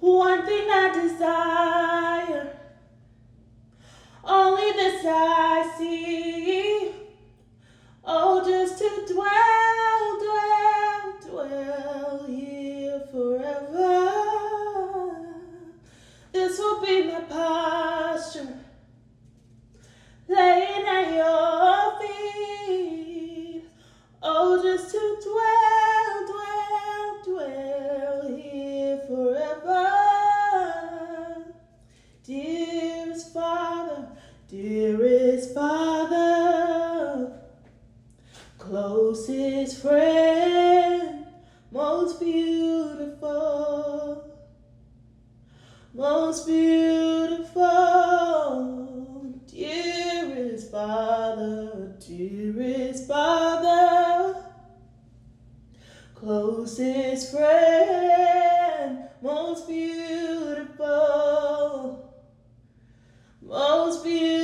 One thing I desire, only this I see. Oh, just to dwell here forever. This will be my posture, laying at your feet. Oh, just to dwell here forever. Dearest Father, closest friend, most beautiful, most beautiful. Dearest Father, closest friend, most beautiful, most beautiful.